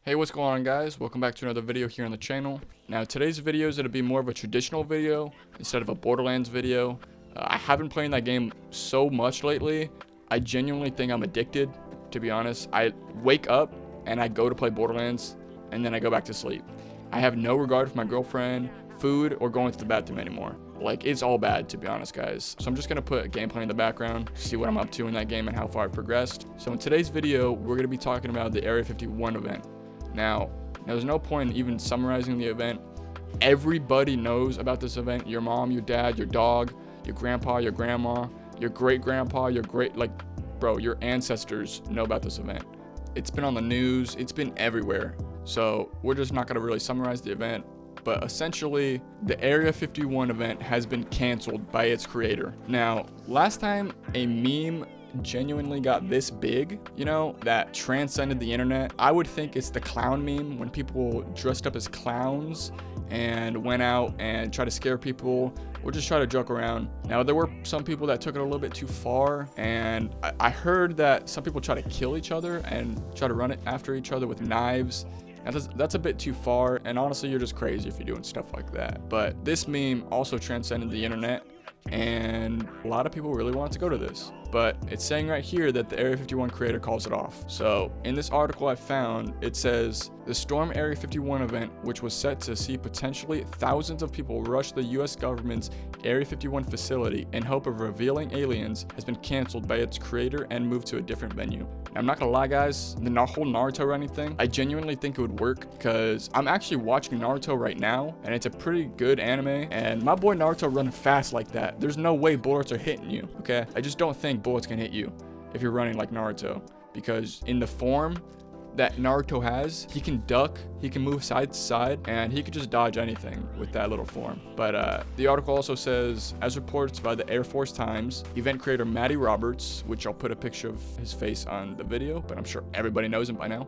Hey, what's going on, guys? Welcome back to another video here on the channel. Now, today's video is going to be more of a traditional video instead of a Borderlands video. I haven't played that game so much lately. I genuinely think I'm addicted, to be honest. I wake up and I go to play Borderlands and then I go back to sleep. I have no regard for my girlfriend, food, or going to the bathroom anymore. Like, it's all bad, to be honest, guys. So I'm just going to put gameplay in the background, see what I'm up to in that game and how far I've progressed. So in today's video, we're going to be talking about the Area 51 event. Now, there's no point in even summarizing the event. Everybody knows about this event. Your mom, your dad, your dog, your grandpa, your grandma, your great-grandpa, your ancestors know about this event. It's been on the news. It's been everywhere. So we're just not going to really summarize the event. But essentially, the Area 51 event has been canceled by its creator. Now, last time a meme genuinely got this big, that transcended the internet, I would think it's the clown meme, when people dressed up as clowns and went out and tried to scare people or just try to joke around. Now, there were some people that took it a little bit too far, and I heard that some people try to kill each other and try to run it after each other with knives. That's a bit too far, and honestly, you're just crazy if you're doing stuff like that. But this meme also transcended the internet, and a lot of people really wanted to go to this. But it's saying right here that the Area 51 creator calls it off. So in this article I found, it says, the Storm Area 51 event, which was set to see potentially thousands of people rush the US government's Area 51 facility in hope of revealing aliens, has been canceled by its creator and moved to a different venue. Now, I'm not gonna lie, guys, the whole Naruto running thing, I genuinely think it would work, because I'm actually watching Naruto right now, and it's a pretty good anime, and my boy Naruto running fast like that. There's no way bullets are hitting you, okay? I just don't think bullets can hit you if you're running like Naruto, because in the form that Naruto has, he can duck, he can move side to side, and he could just dodge anything with that little form. But the article also says, as reports by the Air Force Times, event creator Matty Roberts, which I'll put a picture of his face on the video, but I'm sure everybody knows him by now,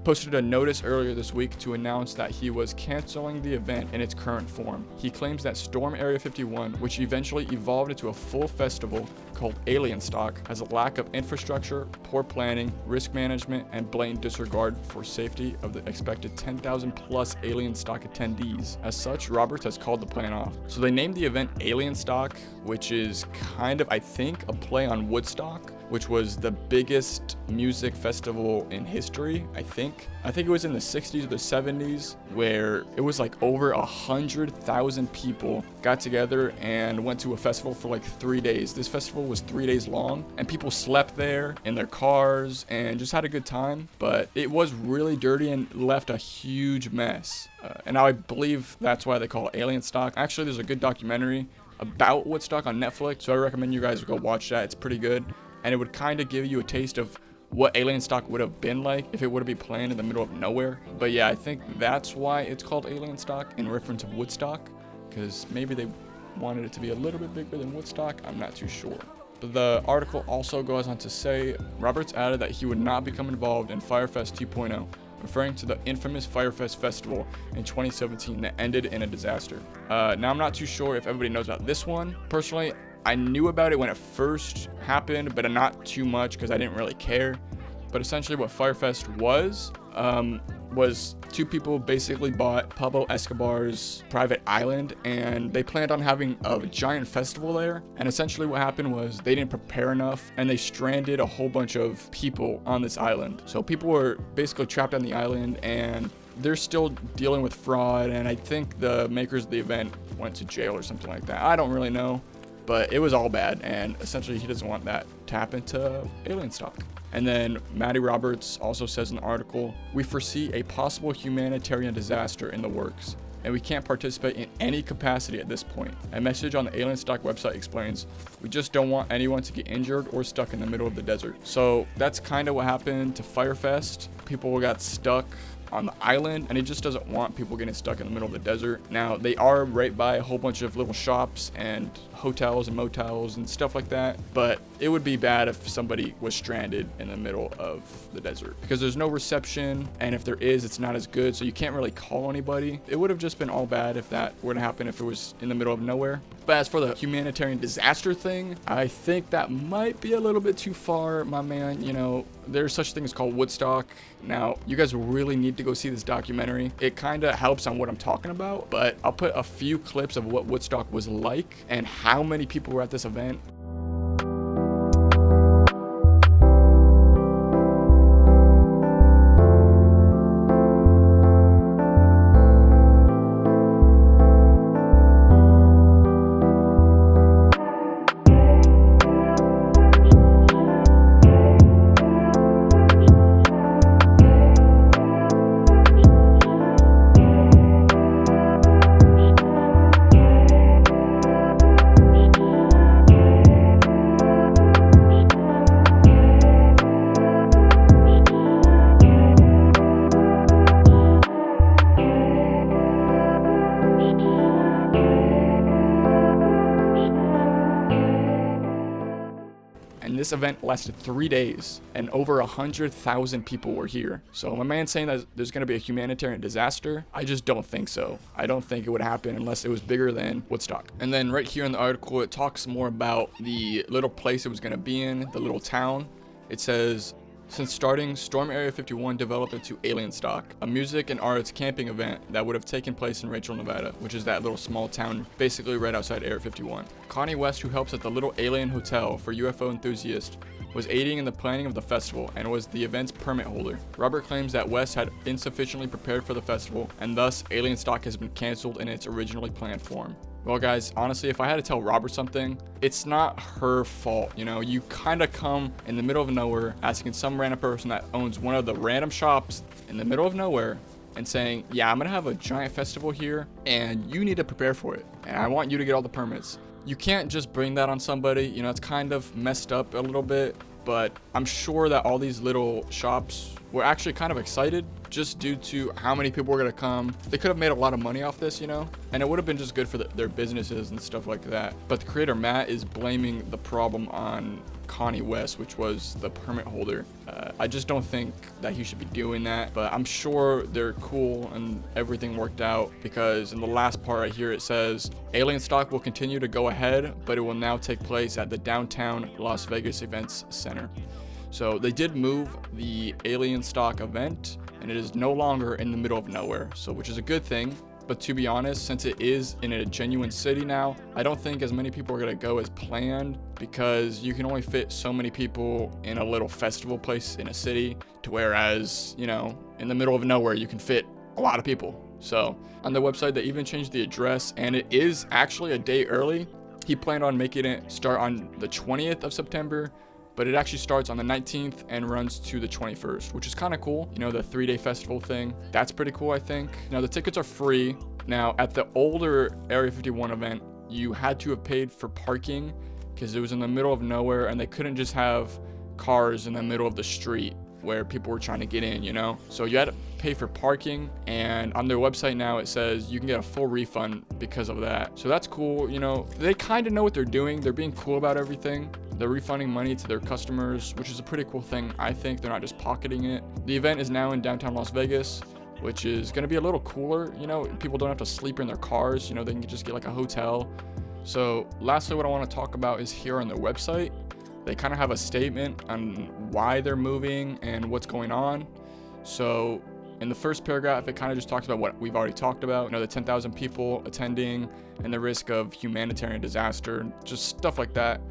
posted a notice earlier this week to announce that he was canceling the event in its current form. He claims that Storm Area 51, which eventually evolved into a full festival called Alienstock, has a lack of infrastructure, poor planning, risk management, and blatant disregard for safety of the expected 10,000 plus Alienstock attendees. As such, Roberts has called the plan off. So they named the event Alienstock, which is kind of, I think, a play on Woodstock, which was the biggest music festival in history, I think. I think it was in the 60s or the 70s, where it was like over 100,000 people got together and went to a festival for like 3 days. This festival was 3 days long, and people slept there in their cars and just had a good time. But it was really dirty and left a huge mess. And I believe that's why they call it Alienstock. Actually, there's a good documentary about Woodstock on Netflix, so I recommend you guys go watch that. It's pretty good. And it would kind of give you a taste of what Alienstock would have been like if it would have been playing in the middle of nowhere. But yeah, I think that's why it's called Alienstock, in reference of Woodstock, because maybe they wanted it to be a little bit bigger than Woodstock. I'm not too sure. But the article also goes on to say, Roberts added that he would not become involved in Firefest 2.0, referring to the infamous Firefest festival in 2017 that ended in a disaster. Now, I'm not too sure if everybody knows about this one. Personally, I knew about it when it first happened, but not too much because I didn't really care. But essentially what Firefest was two people basically bought Pablo Escobar's private island, and they planned on having a giant festival there. And essentially what happened was they didn't prepare enough, and they stranded a whole bunch of people on this island. So people were basically trapped on the island, and they're still dealing with fraud, and I think the makers of the event went to jail or something like that. I don't really know. But it was all bad, and essentially he doesn't want that to happen to Alienstock. And then Matty Roberts also says in the article, we foresee a possible humanitarian disaster in the works, and we can't participate in any capacity at this point. A message on the Alienstock website explains, we just don't want anyone to get injured or stuck in the middle of the desert. So that's kind of what happened to Firefest. People got stuck on the island, and it just doesn't want people getting stuck in the middle of the desert. Now, they are right by a whole bunch of little shops and hotels and motels and stuff like that, but it would be bad if somebody was stranded in the middle of the desert because there's no reception, and if there is, it's not as good, so you can't really call anybody. It would have just been all bad if that were to happen if it was in the middle of nowhere. But as for the humanitarian disaster thing, I think that might be a little bit too far, my man. You know, there's such things called Woodstock. Now, you guys really need to go see this documentary. It kind of helps on what I'm talking about, but I'll put a few clips of what Woodstock was like and how many people were at this event. And this event lasted 3 days, and over 100,000 people were here. So my man's saying that there's going to be a humanitarian disaster. I just don't think so. I don't think it would happen unless it was bigger than Woodstock. And then right here in the article, it talks more about the little place it was going to be in, the little town. It says, since starting, Storm Area 51 developed into Alienstock, a music and arts camping event that would have taken place in Rachel, Nevada, which is that little small town basically right outside Area 51. Connie West, who helps at the Little Alien Hotel for UFO enthusiasts, was aiding in the planning of the festival and was the event's permit holder. Robert claims that West had insufficiently prepared for the festival, and thus Alienstock has been canceled in its originally planned form. Well guys, honestly, if I had to tell Robert something, it's not her fault. You know, you kind of come in the middle of nowhere asking some random person that owns one of the random shops in the middle of nowhere and saying, yeah, I'm gonna have a giant festival here and you need to prepare for it. And I want you to get all the permits. You can't just bring that on somebody. You know, it's kind of messed up a little bit, but I'm sure that all these little shops were actually kind of excited just due to how many people were going to come. They could have made a lot of money off this, you know, and it would have been just good for their businesses and stuff like that. But the creator Matt is blaming the problem on Connie West, which was the permit holder. I just don't think that he should be doing that, but I'm sure they're cool and everything worked out, because in the last part right here it says Alienstock will continue to go ahead, but it will now take place at the downtown Las Vegas Events Center. So they did move the Alienstock event, and it is no longer in the middle of nowhere, so which is a good thing. But to be honest, since it is in a genuine city now, I don't think as many people are going to go as planned, because you can only fit so many people in a little festival place in a city, to whereas, you know, in the middle of nowhere, you can fit a lot of people. So on the website, they even changed the address, and it is actually a day early. He planned on making it start on the 20th of September, but it actually starts on the 19th and runs to the 21st, which is kind of cool. You know, the 3-day festival thing, that's pretty cool, I think. Now, the tickets are free. Now, at the older Area 51 event, you had to have paid for parking because it was in the middle of nowhere and they couldn't just have cars in the middle of the street where people were trying to get in, you know? So you had to pay for parking, and on their website now it says you can get a full refund because of that. So that's cool. You know, they kind of know what they're doing. They're being cool about everything. They're refunding money to their customers, which is a pretty cool thing. I think they're not just pocketing it. The event is now in downtown Las Vegas, which is going to be a little cooler. You know, people don't have to sleep in their cars. You know, they can just get like a hotel. So lastly, what I want to talk about is here on their website. They kind of have a statement on why they're moving and what's going on. So in the first paragraph, it kind of just talks about what we've already talked about, you know, the 10,000 people attending and the risk of humanitarian disaster, just stuff like that.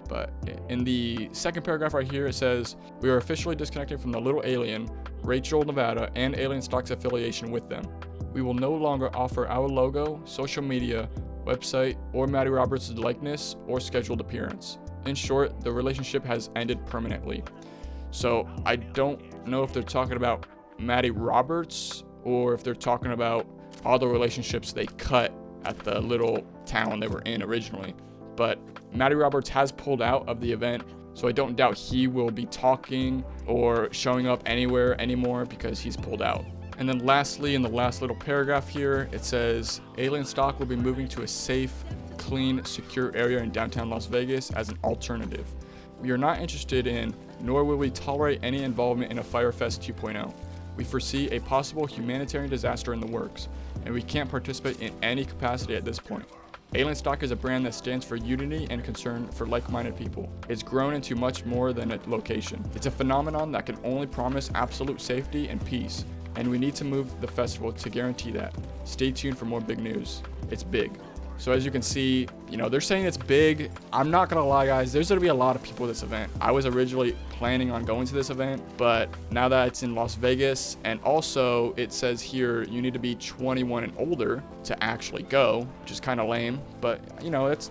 But in the second paragraph right here, it says, we are officially disconnected from the Little Alien, Rachel, Nevada, and Alienstock's affiliation with them. We will no longer offer our logo, social media, website, or Maddie Roberts' likeness or scheduled appearance. In short, the relationship has ended permanently. So I don't know if they're talking about Maddie Roberts or if they're talking about all the relationships they cut at the little town they were in originally. But Maddie Roberts has pulled out of the event, so I don't doubt he will be talking or showing up anywhere anymore because he's pulled out. And then lastly, in the last little paragraph here, it says Alienstock will be moving to a safe, clean, secure area in downtown Las Vegas as an alternative. We are not interested in, nor will we tolerate any involvement in a Firefest 2.0. We foresee a possible humanitarian disaster in the works, and we can't participate in any capacity at this point. Alienstock is a brand that stands for unity and concern for like-minded people. It's grown into much more than a location. It's a phenomenon that can only promise absolute safety and peace, and we need to move the festival to guarantee that. Stay tuned for more big news. It's big. So as you can see, they're saying it's big. I'm not gonna lie, guys, there's gonna be a lot of people at this event. I was originally planning on going to this event, but now that it's in Las Vegas, and also it says here you need to be 21 and older to actually go, which is kind of lame, but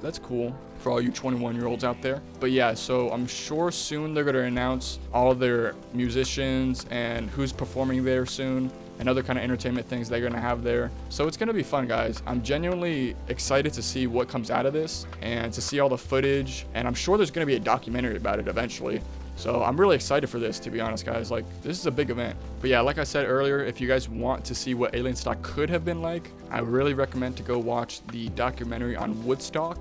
that's cool for all you 21-year-olds out there. But yeah, so I'm sure soon they're gonna announce all their musicians and who's performing there soon, and other kind of entertainment things they're gonna have there. So it's gonna be fun, guys. I'm genuinely excited to see what comes out of this and to see all the footage, and I'm sure there's gonna be a documentary about it eventually. So I'm really excited for this, to be honest, guys. Like, this is a big event. But yeah, like I said earlier, if you guys want to see what Alienstock could have been like, I really recommend to go watch the documentary on Woodstock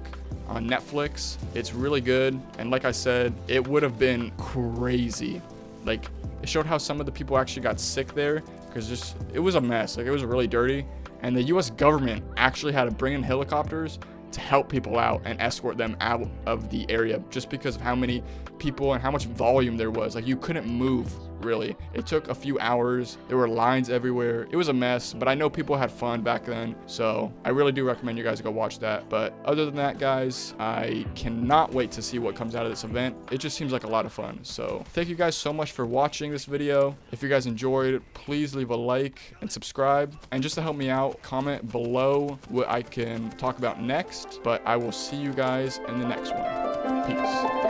on Netflix. It's really good, and like I said, it would have been crazy. Like, it showed how some of the people actually got sick there, because it was a mess. Like, it was really dirty, and the US government actually had to bring in helicopters to help people out and escort them out of the area, just because of how many people and how much volume there was. Like, you couldn't move, really. It took a few hours. There were lines everywhere. It was a mess, but I know people had fun back then, so I really do recommend you guys go watch that. But other than that, guys, I cannot wait to see what comes out of this event. It just seems like a lot of fun. So thank you guys so much for watching this video. If you guys enjoyed, please leave a like and subscribe, and just to help me out, comment below what I can talk about next. But I will see you guys in the next one. Peace.